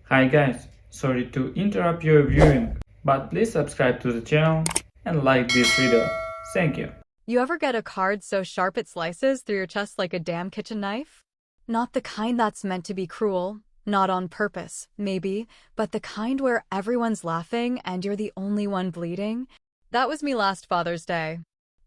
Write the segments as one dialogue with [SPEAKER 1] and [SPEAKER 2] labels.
[SPEAKER 1] Hi guys, sorry to interrupt your viewing, but please subscribe to the channel and like this video. Thank you.
[SPEAKER 2] You ever get a card so sharp it slices through your chest like a damn kitchen knife? Not the kind that's meant to be cruel, not on purpose, maybe, but the kind where everyone's laughing and you're the only one bleeding? That was me last Father's Day.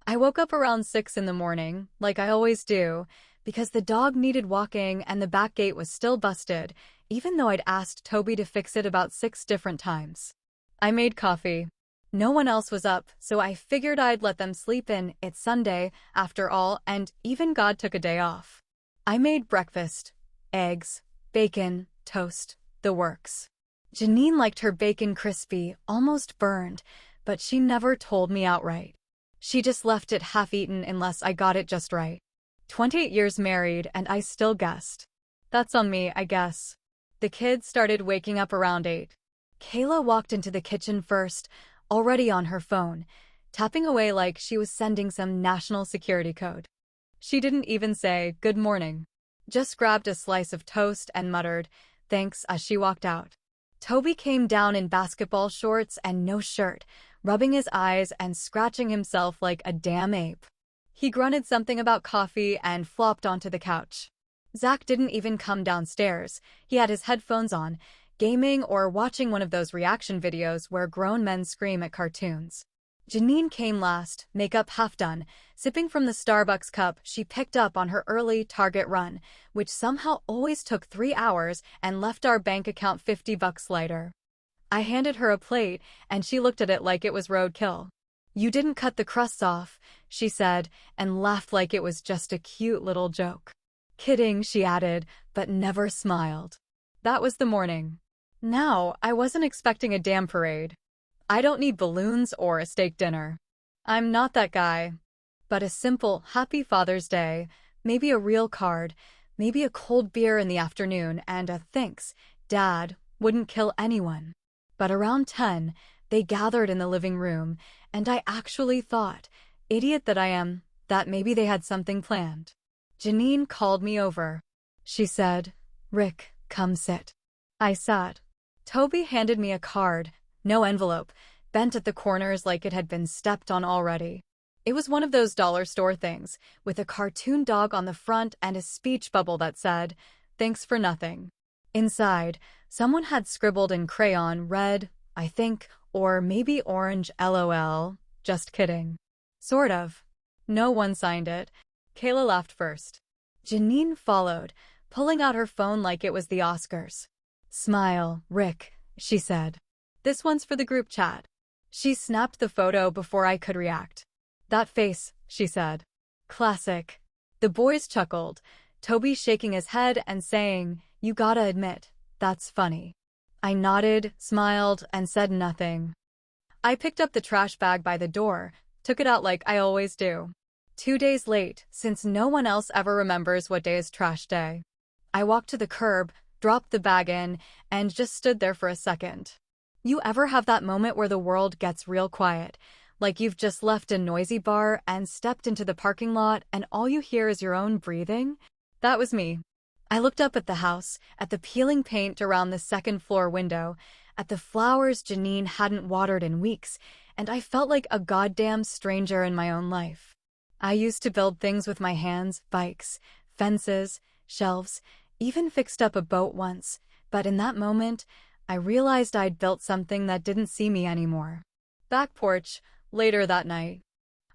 [SPEAKER 2] I woke up around 6 in the morning, like I always do, because the dog needed walking and the back gate was still busted, even though I'd asked Toby to fix it about 6 different times. I made coffee. No one else was up, so I figured I'd let them sleep in. It's Sunday, after all, and even God took a day off. I made breakfast. Eggs, bacon, toast, the works. Janine liked her bacon crispy, almost burned, but she never told me outright. She just left it half-eaten unless I got it just right. 28 years married, and I still guessed. That's on me, I guess. The kids started waking up around 8. Kayla walked into the kitchen first, already on her phone, tapping away like she was sending some national security code. She didn't even say, "Good morning." Just grabbed a slice of toast and muttered, "Thanks," as she walked out. Toby came down in basketball shorts and no shirt, rubbing his eyes and scratching himself like a damn ape. He grunted something about coffee and flopped onto the couch. Zach didn't even come downstairs. He had his headphones on, gaming or watching one of those reaction videos where grown men scream at cartoons. Janine came last, makeup half done, sipping from the Starbucks cup she picked up on her early Target run, which somehow always took 3 hours and left our bank account $50 lighter. I handed her a plate, and she looked at it like it was roadkill. "You didn't cut the crusts off," she said, and laughed like it was just a cute little joke. "Kidding," she added, but never smiled. That was the morning. Now, I wasn't expecting a damn parade. I don't need balloons or a steak dinner. I'm not that guy. But a simple, happy Father's Day, maybe a real card, maybe a cold beer in the afternoon, and a thanks, Dad, wouldn't kill anyone. But around 10, they gathered in the living room, and I actually thought, idiot that I am, that maybe they had something planned. Janine called me over. She said, "Rick, come sit." I sat. Toby handed me a card, no envelope, bent at the corners like it had been stepped on already. It was one of those dollar store things, with a cartoon dog on the front and a speech bubble that said, "Thanks for nothing." Inside, someone had scribbled in crayon red, I think, or maybe orange LOL. Just kidding. Sort of. No one signed it. Kayla laughed first. Janine followed, pulling out her phone like it was the Oscars. "Smile, Rick," she said. "This one's for the group chat." She snapped the photo before I could react. "That face," she said. "Classic." The boys chuckled, Toby shaking his head and saying, "You gotta admit, that's funny." I nodded, smiled, and said nothing. I picked up the trash bag by the door, took it out like I always do. 2 days late, since no one else ever remembers what day is trash day. I walked to the curb, dropped the bag in, and just stood there for a second. You ever have that moment where the world gets real quiet, like you've just left a noisy bar and stepped into the parking lot and all you hear is your own breathing? That was me. I looked up at the house, at the peeling paint around the second-floor window, at the flowers Janine hadn't watered in weeks, and I felt like a goddamn stranger in my own life. I used to build things with my hands, bikes, fences, shelves, even fixed up a boat once, but in that moment, I realized I'd built something that didn't see me anymore. Back porch, later that night.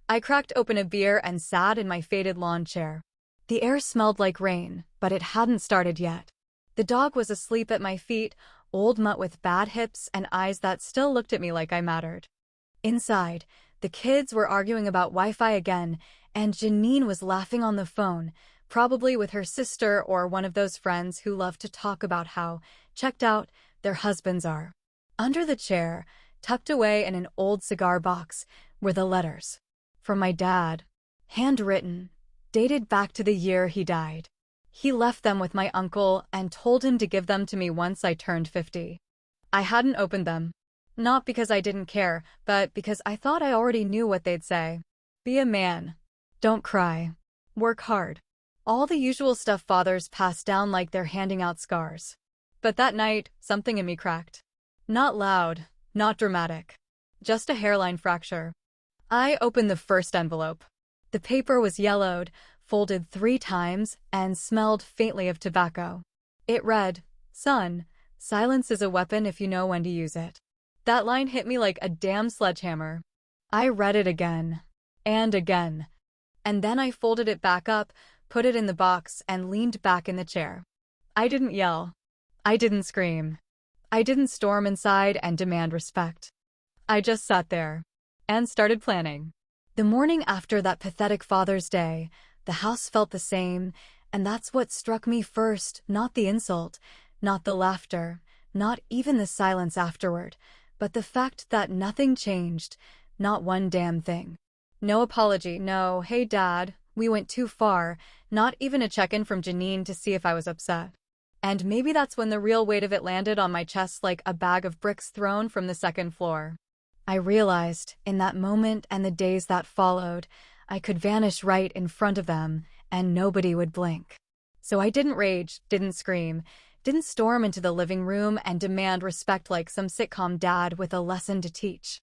[SPEAKER 2] I cracked open a beer and sat in my faded lawn chair. The air smelled like rain, but it hadn't started yet. The dog was asleep at my feet, old mutt with bad hips and eyes that still looked at me like I mattered. Inside, the kids were arguing about Wi-Fi again, and Janine was laughing on the phone, probably with her sister or one of those friends who love to talk about how checked out their husbands are. Under the chair, tucked away in an old cigar box, were the letters. From my dad. Handwritten, dated back to the year he died. He left them with my uncle and told him to give them to me once I turned 50. I hadn't opened them. Not because I didn't care, but because I thought I already knew what they'd say. Be a man. Don't cry. Work hard. All the usual stuff fathers pass down like they're handing out scars. But that night, something in me cracked. Not loud, not dramatic. Just a hairline fracture. I opened the first envelope. The paper was yellowed, folded 3 times, and smelled faintly of tobacco. It read, "Son, silence is a weapon if you know when to use it." That line hit me like a damn sledgehammer. I read it again. And again. And then I folded it back up, put it in the box, and leaned back in the chair. I didn't yell. I didn't scream. I didn't storm inside and demand respect. I just sat there and started planning. The morning after that pathetic Father's Day, the house felt the same, and that's what struck me first, not the insult, not the laughter, not even the silence afterward, but the fact that nothing changed, not one damn thing. No apology, no, "Hey Dad, we went too far," not even a check-in from Janine to see if I was upset. And maybe that's when the real weight of it landed on my chest like a bag of bricks thrown from the 2nd floor. I realized, in that moment and the days that followed, I could vanish right in front of them, and nobody would blink. So I didn't rage, didn't scream, didn't storm into the living room and demand respect like some sitcom dad with a lesson to teach.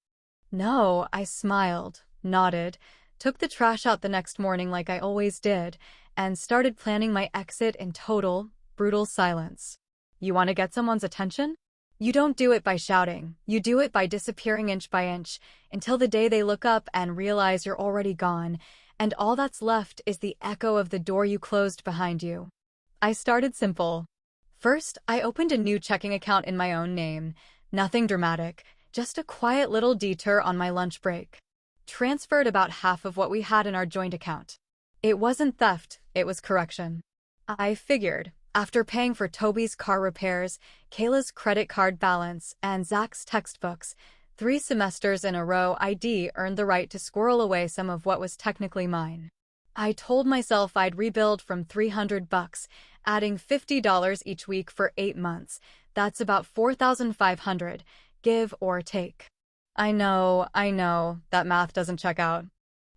[SPEAKER 2] No, I smiled, nodded, took the trash out the next morning like I always did, and started planning my exit in total, brutal silence. You want to get someone's attention? You don't do it by shouting. You do it by disappearing inch by inch, until the day they look up and realize you're already gone, and all that's left is the echo of the door you closed behind you. I started simple. First, I opened a new checking account in my own name. Nothing dramatic, just a quiet little detour on my lunch break. Transferred about half of what we had in our joint account. It wasn't theft, it was correction. I figured, after paying for Toby's car repairs, Kayla's credit card balance, and Zach's textbooks, 3 semesters in a row I'd earned the right to squirrel away some of what was technically mine. I told myself I'd rebuild from $300, adding $50 each week for 8 months. That's about $4,500, give or take. I know, that math doesn't check out.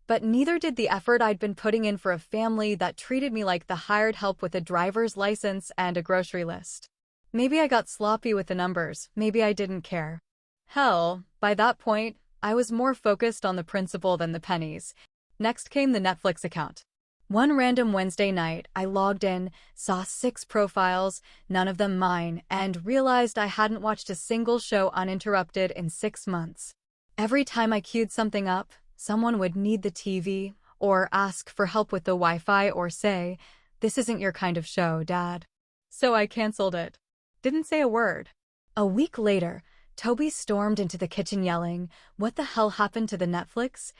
[SPEAKER 2] But neither did the effort I'd been putting in for a family that treated me like the hired help with a driver's license and a grocery list. Maybe I got sloppy with the numbers, maybe I didn't care. Hell, by that point, I was more focused on the principal than the pennies. Next came the Netflix account. One random Wednesday night, I logged in, saw 6 profiles, none of them mine, and realized I hadn't watched a single show uninterrupted in 6 months. Every time I queued something up, someone would need the TV, or ask for help with the Wi-Fi, or say, "This isn't your kind of show, Dad." So I canceled it. Didn't say a word. A week later, Toby stormed into the kitchen yelling, "What the hell happened to the Netflix?"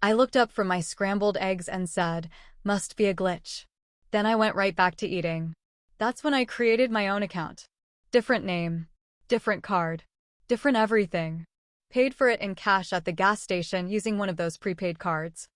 [SPEAKER 2] I looked up from my scrambled eggs and said, "Must be a glitch." Then I went right back to eating. That's when I created my own account. Different name, different card, different everything. Paid for it in cash at the gas station using one of those prepaid cards.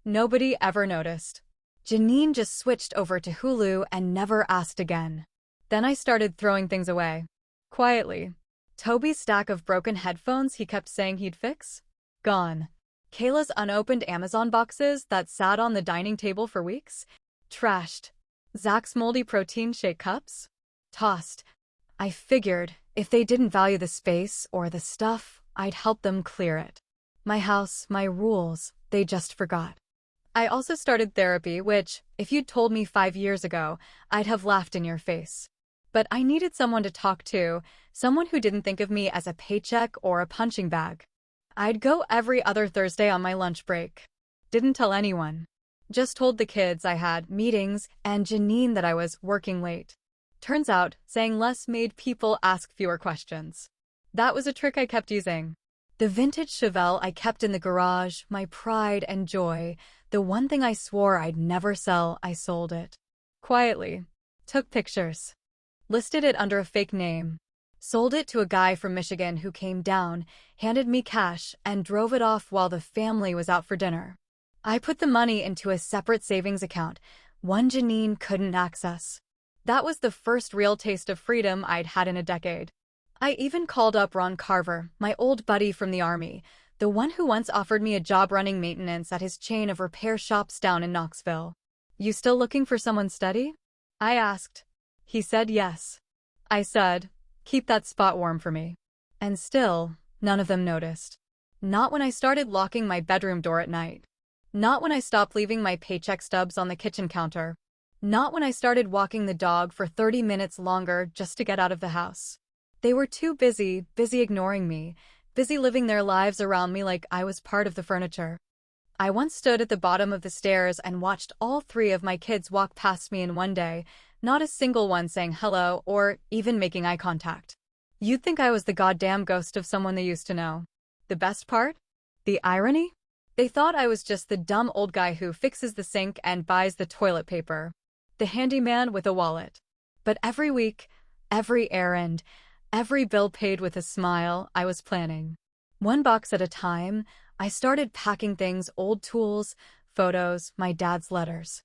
[SPEAKER 2] Nobody ever noticed. Janine just switched over to Hulu and never asked again. Then I started throwing things away. Quietly. Toby's stack of broken headphones he kept saying he'd fix? Gone. Kayla's unopened Amazon boxes that sat on the dining table for weeks? Trashed. Zach's moldy protein shake cups? Tossed. I figured, if they didn't value the space or the stuff, I'd help them clear it. My house, my rules, they just forgot. I also started therapy, which, if you'd told me 5 years ago, I'd have laughed in your face. But I needed someone to talk to, someone who didn't think of me as a paycheck or a punching bag. I'd go every other Thursday on my lunch break. Didn't tell anyone. Just told the kids I had meetings and Janine that I was working late. Turns out, saying less made people ask fewer questions. That was a trick I kept using. The vintage Chevelle I kept in the garage, my pride and joy, the one thing I swore I'd never sell, I sold it. Quietly. Took pictures. Listed it under a fake name. Sold it to a guy from Michigan who came down, handed me cash, and drove it off while the family was out for dinner. I put the money into a separate savings account, one Janine couldn't access. That was the first real taste of freedom I'd had in a decade. I even called up Ron Carver, my old buddy from the Army, the one who once offered me a job running maintenance at his chain of repair shops down in Knoxville. "You still looking for someone steady?" I asked. He said yes. I said, "Keep that spot warm for me." And still, none of them noticed. Not when I started locking my bedroom door at night. Not when I stopped leaving my paycheck stubs on the kitchen counter. Not when I started walking the dog for 30 minutes longer just to get out of the house. They were too busy ignoring me, busy living their lives around me like I was part of the furniture. I once stood at the bottom of the stairs and watched all 3 of my kids walk past me in one day, not a single one saying hello or even making eye contact. You'd think I was the goddamn ghost of someone they used to know. The best part? The irony? They thought I was just the dumb old guy who fixes the sink and buys the toilet paper. The handyman with a wallet. But every week, every errand, every bill paid with a smile, I was planning. One box at a time, I started packing things, old tools, photos, my dad's letters.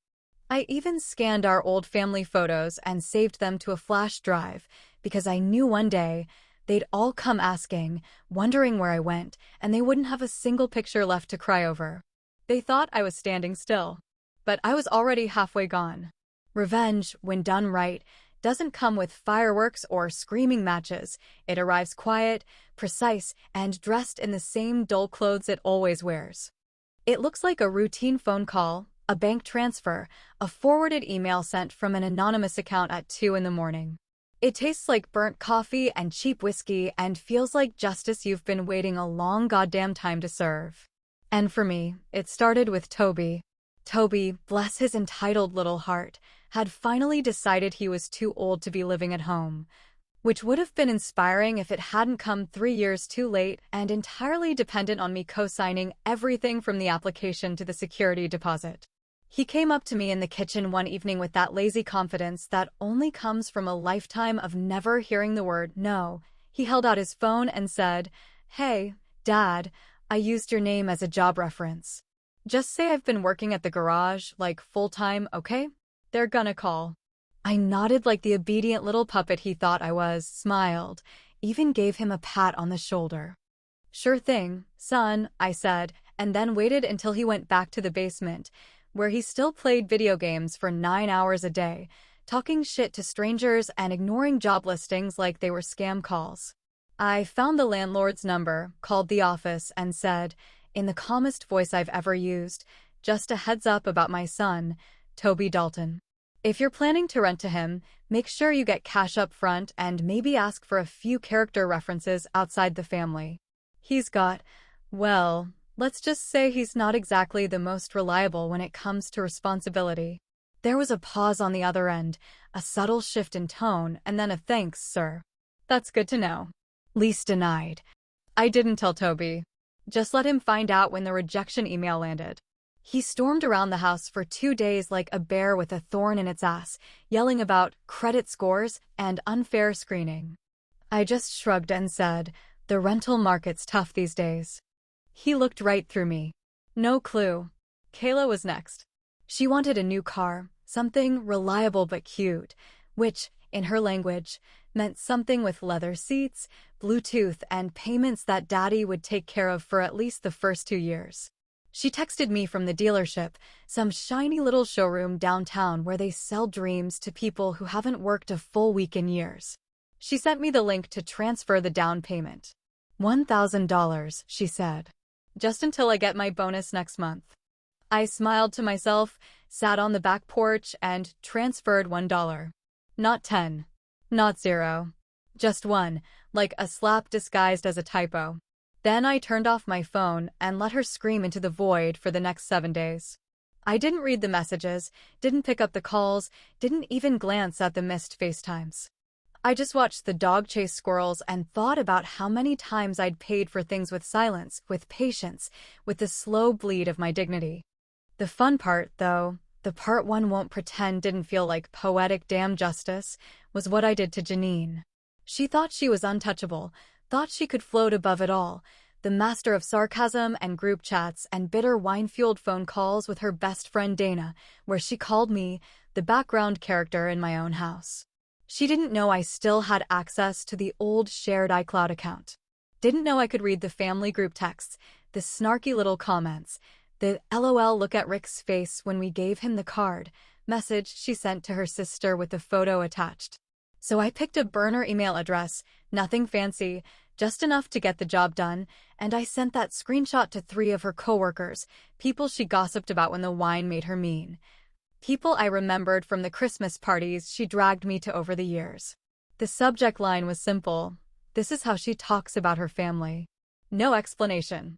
[SPEAKER 2] I even scanned our old family photos and saved them to a flash drive because I knew one day they'd all come asking, wondering where I went, and they wouldn't have a single picture left to cry over. They thought I was standing still, but I was already halfway gone. Revenge, when done right, doesn't come with fireworks or screaming matches. It arrives quiet, precise, and dressed in the same dull clothes it always wears. It looks like a routine phone call, a bank transfer, a forwarded email sent from an anonymous account at 2 in the morning. It tastes like burnt coffee and cheap whiskey and feels like justice you've been waiting a long goddamn time to serve. And for me, it started with Toby. Toby, bless his entitled little heart, had finally decided he was too old to be living at home, which would have been inspiring if it hadn't come 3 years too late and entirely dependent on me co-signing everything from the application to the security deposit. He came up to me in the kitchen one evening with that lazy confidence that only comes from a lifetime of never hearing the word no. He held out his phone and said, "Hey, Dad, I used your name as a job reference. Just say I've been working at the garage, like full-time, okay? They're gonna call." I nodded like the obedient little puppet he thought I was, smiled, even gave him a pat on the shoulder. "Sure thing, son," I said, and then waited until he went back to the basement, where he still played video games for 9 hours a day, talking shit to strangers and ignoring job listings like they were scam calls. I found the landlord's number, called the office, and said, in the calmest voice I've ever used, "Just a heads up about my son, Toby Dalton. If you're planning to rent to him, make sure you get cash up front and maybe ask for a few character references outside the family. He's got, well, let's just say he's not exactly the most reliable when it comes to responsibility." There was a pause on the other end, a subtle shift in tone, and then a "Thanks, sir. That's good to know." Lease denied. I didn't tell Toby. Just let him find out when the rejection email landed. He stormed around the house for 2 days like a bear with a thorn in its ass, yelling about credit scores and unfair screening. I just shrugged and said, "The rental market's tough these days." He looked right through me. No clue. Kayla was next. She wanted a new car, something reliable but cute, which, in her language, meant something with leather seats, Bluetooth, and payments that Daddy would take care of for at least the first 2 years. She texted me from the dealership, some shiny little showroom downtown where they sell dreams to people who haven't worked a full week in years. She sent me the link to transfer the down payment. $1,000, she said. Just until I get my bonus next month. I smiled to myself, sat on the back porch, and transferred $1. Not 10. Not 0. Just 1, like a slap disguised as a typo. Then I turned off my phone and let her scream into the void for the next 7 days. I didn't read the messages, didn't pick up the calls, didn't even glance at the missed FaceTimes. I just watched the dog chase squirrels and thought about how many times I'd paid for things with silence, with patience, with the slow bleed of my dignity. The fun part, though, the part one won't pretend didn't feel like poetic damn justice, was what I did to Janine. She thought she was untouchable, thought she could float above it all, the master of sarcasm and group chats and bitter wine-fueled phone calls with her best friend Dana, where she called me the background character in my own house. She didn't know I still had access to the old shared iCloud account. Didn't know I could read the family group texts, the snarky little comments, the LOL look at Rick's face when we gave him the card message she sent to her sister with the photo attached. So I picked a burner email address, nothing fancy, just enough to get the job done, and I sent that screenshot to 3 of her coworkers, people she gossiped about when the wine made her mean. People I remembered from the Christmas parties she dragged me to over the years. The subject line was simple. This is how she talks about her family. No explanation.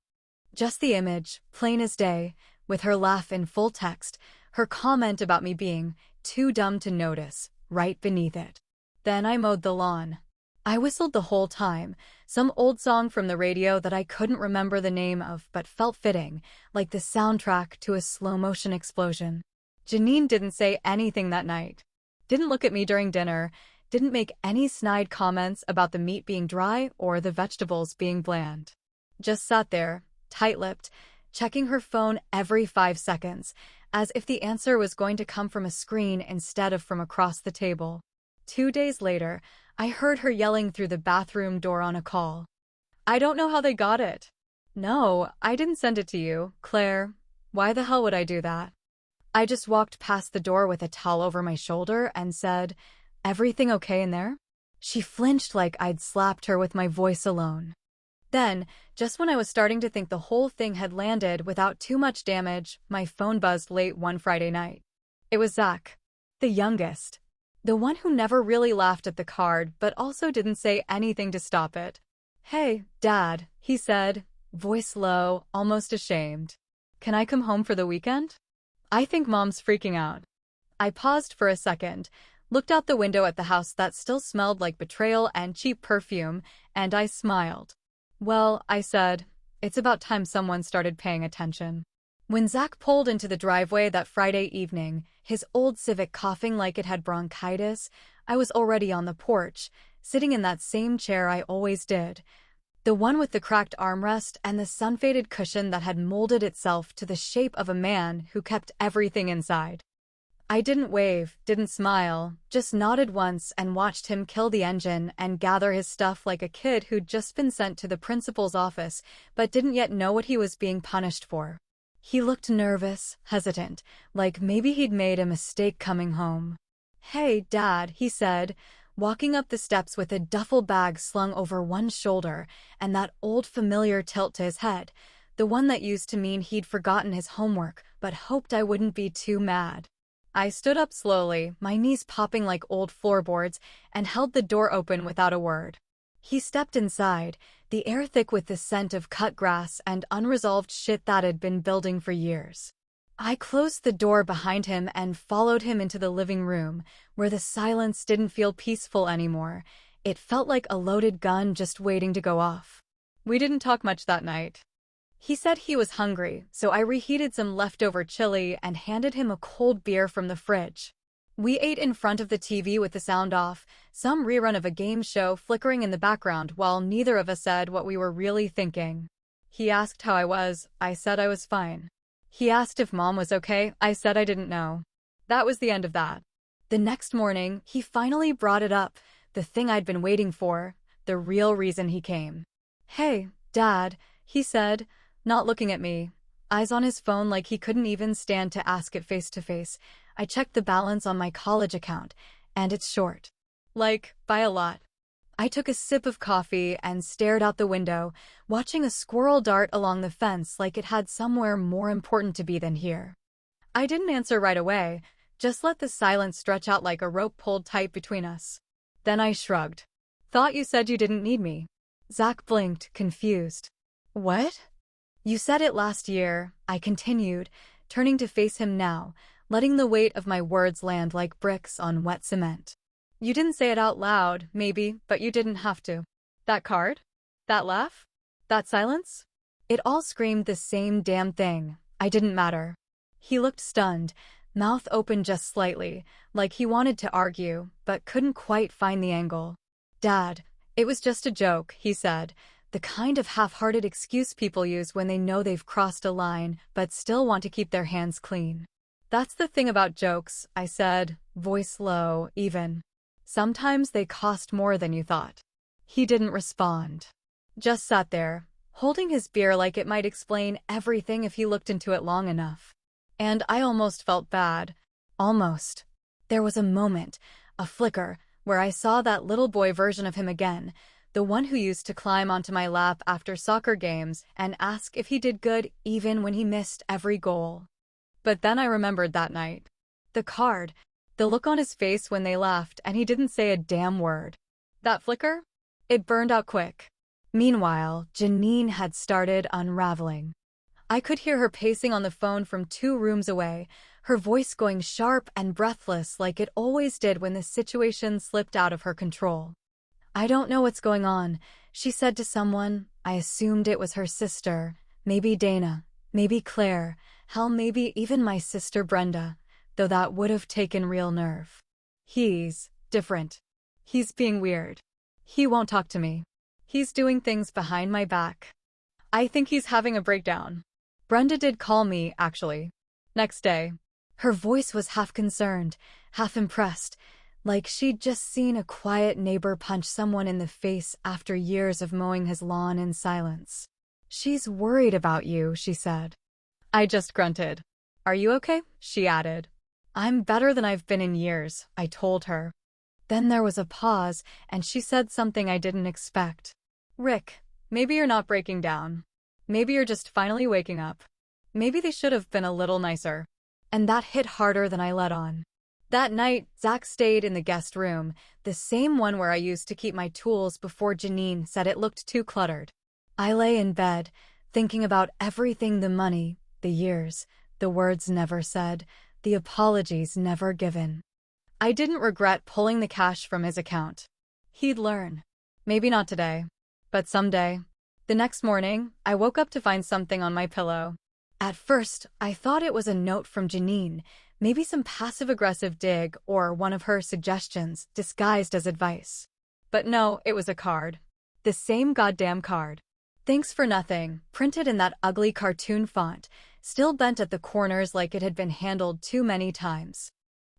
[SPEAKER 2] Just the image, plain as day, with her laugh in full text, her comment about me being too dumb to notice, right beneath it. Then I mowed the lawn. I whistled the whole time, some old song from the radio that I couldn't remember the name of but felt fitting, like the soundtrack to a slow-motion explosion. Janine didn't say anything that night. Didn't look at me during dinner, didn't make any snide comments about the meat being dry or the vegetables being bland. Just sat there, tight-lipped, checking her phone every 5 seconds, as if the answer was going to come from a screen instead of from across the table. 2 days later, I heard her yelling through the bathroom door on a call. I don't know how they got it. No, I didn't send it to you, Claire. Why the hell would I do that? I just walked past the door with a towel over my shoulder and said, "Everything okay in there?" She flinched like I'd slapped her with my voice alone. Then, just when I was starting to think the whole thing had landed without too much damage, my phone buzzed late one Friday night. It was Zach, the youngest. The one who never really laughed at the card but also didn't say anything to stop it. "Hey, Dad," he said, voice low, almost ashamed. "Can I come home for the weekend? I think Mom's freaking out." I paused for a second, looked out the window at the house that still smelled like betrayal and cheap perfume, and I smiled. "Well," I said, "it's about time someone started paying attention." When Zach pulled into the driveway that Friday evening, his old Civic coughing like it had bronchitis, I was already on the porch, sitting in that same chair I always did. The one with the cracked armrest and the sun-faded cushion that had molded itself to the shape of a man who kept everything inside. I didn't wave, didn't smile, just nodded once and watched him kill the engine and gather his stuff like a kid who'd just been sent to the principal's office but didn't yet know what he was being punished for. He looked nervous, hesitant, like maybe he'd made a mistake coming home. "Hey, Dad," he said, walking up the steps with a duffel bag slung over one shoulder and that old familiar tilt to his head, the one that used to mean he'd forgotten his homework but hoped I wouldn't be too mad. I stood up slowly, my knees popping like old floorboards, and held the door open without a word. He stepped inside, the air thick with the scent of cut grass and unresolved shit that had been building for years. I closed the door behind him and followed him into the living room, where the silence didn't feel peaceful anymore. It felt like a loaded gun just waiting to go off. We didn't talk much that night. He said he was hungry, so I reheated some leftover chili and handed him a cold beer from the fridge. We ate in front of the TV with the sound off, some rerun of a game show flickering in the background while neither of us said what we were really thinking. He asked how I was. I said I was fine. He asked if Mom was okay. I said I didn't know. That was the end of that. The next morning, he finally brought it up, the thing I'd been waiting for, the real reason he came. "Hey, Dad," he said, not looking at me, eyes on his phone like he couldn't even stand to ask it face to face. I checked the balance on my college account, and it's short. Like, by a lot. I took a sip of coffee and stared out the window, watching a squirrel dart along the fence like it had somewhere more important to be than here. I didn't answer right away, just let the silence stretch out like a rope pulled tight between us. Then I shrugged. "Thought you said you didn't need me." Zach blinked, confused. "What?" "You said it last year," I continued, turning to face him now, letting the weight of my words land like bricks on wet cement. "You didn't say it out loud, maybe, but you didn't have to. That card? That laugh? That silence? It all screamed the same damn thing. I didn't matter." He looked stunned, mouth open just slightly, like he wanted to argue, but couldn't quite find the angle. "Dad, it was just a joke," he said, the kind of half-hearted excuse people use when they know they've crossed a line but still want to keep their hands clean. "That's the thing about jokes," I said, voice low, even. "Sometimes they cost more than you thought." He didn't respond. Just sat there, holding his beer like it might explain everything if he looked into it long enough. And I almost felt bad. Almost. There was a moment, a flicker, where I saw that little boy version of him again, the one who used to climb onto my lap after soccer games and ask if he did good even when he missed every goal. But then I remembered that night. The card, the look on his face when they laughed, and he didn't say a damn word. That flicker? It burned out quick. Meanwhile, Janine had started unraveling. I could hear her pacing on the phone from 2 rooms away, her voice going sharp and breathless like it always did when the situation slipped out of her control. "I don't know what's going on," she said to someone. I assumed it was her sister, maybe Dana, maybe Claire, hell, maybe even my sister Brenda, though that would have taken real nerve. "He's different. He's being weird. He won't talk to me. He's doing things behind my back. I think he's having a breakdown." Brenda did call me, actually. Next day. Her voice was half concerned, half impressed, like she'd just seen a quiet neighbor punch someone in the face after years of mowing his lawn in silence. "She's worried about you," she said. I just grunted. "Are you okay?" she added. "I'm better than I've been in years," I told her. Then there was a pause, and she said something I didn't expect. "Rick, maybe you're not breaking down. Maybe you're just finally waking up. Maybe they should have been a little nicer." And that hit harder than I let on. That night, Zach stayed in the guest room, the same one where I used to keep my tools before Janine said it looked too cluttered. I lay in bed, thinking about everything: the money, the years, the words never said, the apologies never given. I didn't regret pulling the cash from his account. He'd learn. Maybe not today, but someday. The next morning, I woke up to find something on my pillow. At first, I thought it was a note from Janine, maybe some passive-aggressive dig or one of her suggestions disguised as advice. But no, it was a card. The same goddamn card. "Thanks for nothing," printed in that ugly cartoon font, still bent at the corners like it had been handled too many times.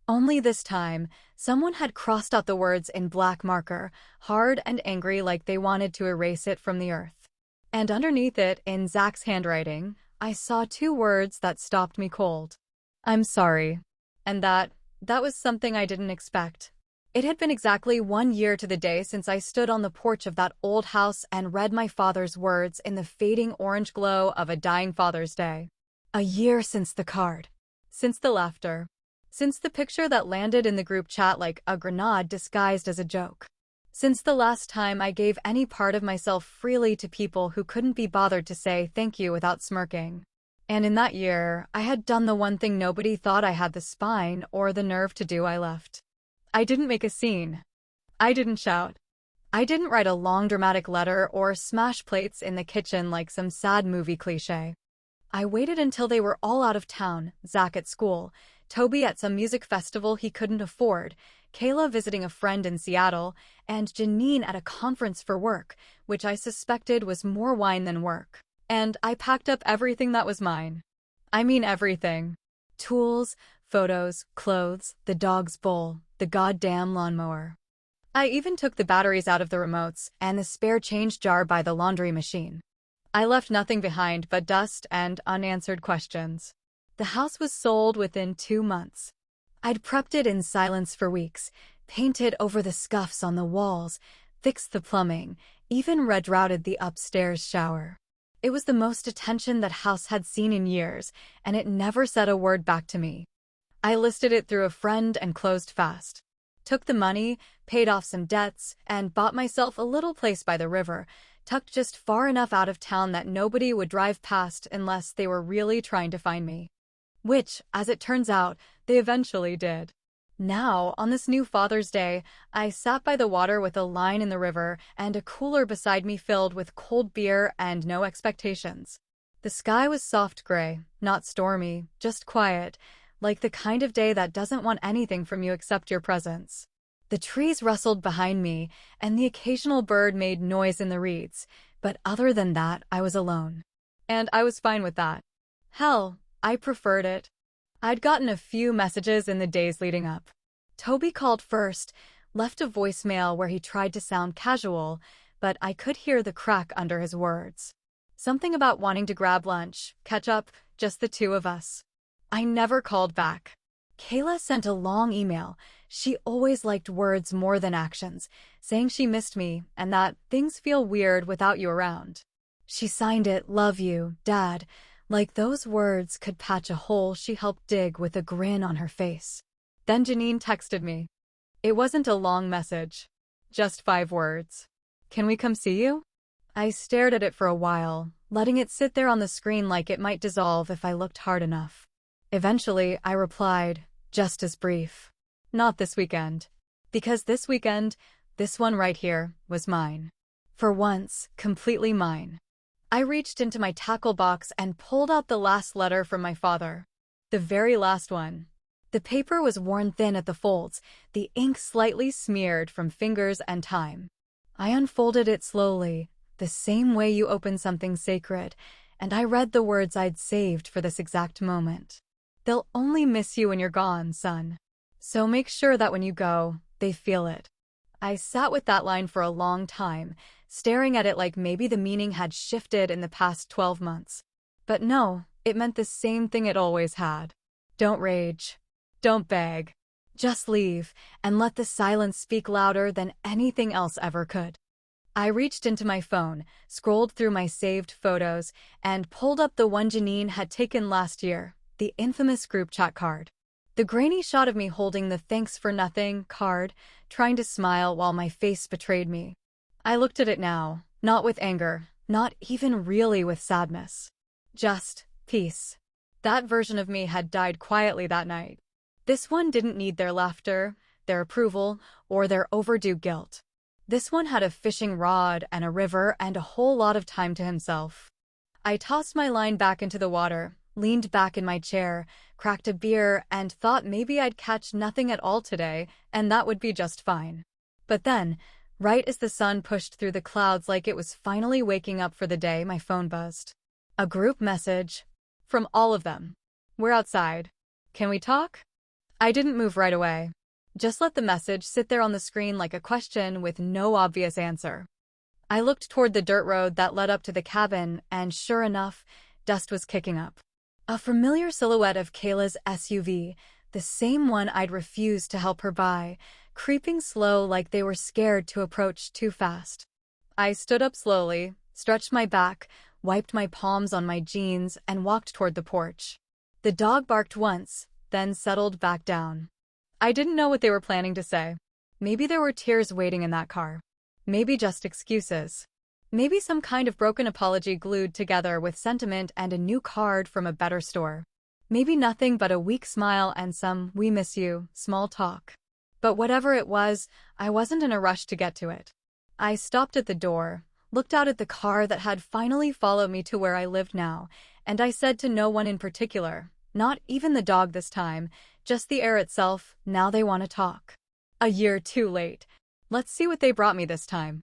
[SPEAKER 2] Only this time, someone had crossed out the words in black marker, hard and angry like they wanted to erase it from the earth. And underneath it, in Zach's handwriting, I saw 2 words that stopped me cold. "I'm sorry." And that was something I didn't expect. It had been exactly 1 year to the day since I stood on the porch of that old house and read my father's words in the fading orange glow of a dying Father's Day. A year since the card. Since the laughter. Since the picture that landed in the group chat like a grenade disguised as a joke. Since the last time I gave any part of myself freely to people who couldn't be bothered to say thank you without smirking. And in that year, I had done the one thing nobody thought I had the spine or the nerve to do. I left. I didn't make a scene. I didn't shout. I didn't write a long dramatic letter or smash plates in the kitchen like some sad movie cliche. I waited until they were all out of town, Zach at school, Toby at some music festival he couldn't afford, Kayla visiting a friend in Seattle, and Janine at a conference for work, which I suspected was more wine than work. And I packed up everything that was mine. I mean everything. Tools, photos, clothes, the dog's bowl, the goddamn lawnmower. I even took the batteries out of the remotes and the spare change jar by the laundry machine. I left nothing behind but dust and unanswered questions. The house was sold within 2 months. I'd prepped it in silence for weeks, painted over the scuffs on the walls, fixed the plumbing, even rerouted the upstairs shower. It was the most attention that house had seen in years, and it never said a word back to me. I listed it through a friend and closed fast. Took the money, paid off some debts, and bought myself a little place by the river, tucked just far enough out of town that nobody would drive past unless they were really trying to find me. Which, as it turns out, they eventually did. Now, on this new Father's Day, I sat by the water with a line in the river and a cooler beside me filled with cold beer and no expectations. The sky was soft gray, not stormy, just quiet, like the kind of day that doesn't want anything from you except your presence. The trees rustled behind me, and the occasional bird made noise in the reeds, but other than that, I was alone. And I was fine with that. Hell, I preferred it. I'd gotten a few messages in the days leading up. Toby called first, left a voicemail where he tried to sound casual, but I could hear the crack under his words. Something about wanting to grab lunch, catch up, just the 2 of us. I never called back. Kayla sent a long email. She always liked words more than actions, saying she missed me and that things feel weird without you around. She signed it, "Love you, Dad," like those words could patch a hole she helped dig with a grin on her face. Then Janine texted me. It wasn't a long message, just 5 words. "Can we come see you?" I stared at it for a while, letting it sit there on the screen like it might dissolve if I looked hard enough. Eventually, I replied, just as brief. "Not this weekend." Because this weekend, this one right here, was mine. For once, completely mine. I reached into my tackle box and pulled out the last letter from my father. The very last one. The paper was worn thin at the folds, the ink slightly smeared from fingers and time. I unfolded it slowly, the same way you open something sacred, and I read the words I'd saved for this exact moment. "They'll only miss you when you're gone, son. So make sure that when you go, they feel it." I sat with that line for a long time, staring at it like maybe the meaning had shifted in the past 12 months. But no, it meant the same thing it always had. Don't rage. Don't beg. Just leave, and let the silence speak louder than anything else ever could. I reached into my phone, scrolled through my saved photos, and pulled up the one Janine had taken last year, the infamous group chat card. The grainy shot of me holding the "thanks for nothing" card, trying to smile while my face betrayed me. I looked at it now, not with anger, not even really with sadness. Just peace. That version of me had died quietly that night. This one didn't need their laughter, their approval, or their overdue guilt. This one had a fishing rod and a river and a whole lot of time to himself. I tossed my line back into the water, leaned back in my chair, cracked a beer, and thought maybe I'd catch nothing at all today, and that would be just fine. But then, right as the sun pushed through the clouds like it was finally waking up for the day, my phone buzzed. A group message. From all of them. "We're outside. Can we talk?" I didn't move right away. Just let the message sit there on the screen like a question with no obvious answer. I looked toward the dirt road that led up to the cabin, and sure enough, dust was kicking up. A familiar silhouette of Kayla's SUV, the same one I'd refused to help her buy, creeping slow like they were scared to approach too fast. I stood up slowly, stretched my back, wiped my palms on my jeans, and walked toward the porch. The dog barked once, then settled back down. I didn't know what they were planning to say. Maybe there were tears waiting in that car. Maybe just excuses. Maybe some kind of broken apology glued together with sentiment and a new card from a better store. Maybe nothing but a weak smile and some "we miss you" small talk. But whatever it was, I wasn't in a rush to get to it. I stopped at the door, looked out at the car that had finally followed me to where I lived now, and I said to no one in particular, not even the dog this time, just the air itself, "Now they want to talk." A year too late. Let's see what they brought me this time.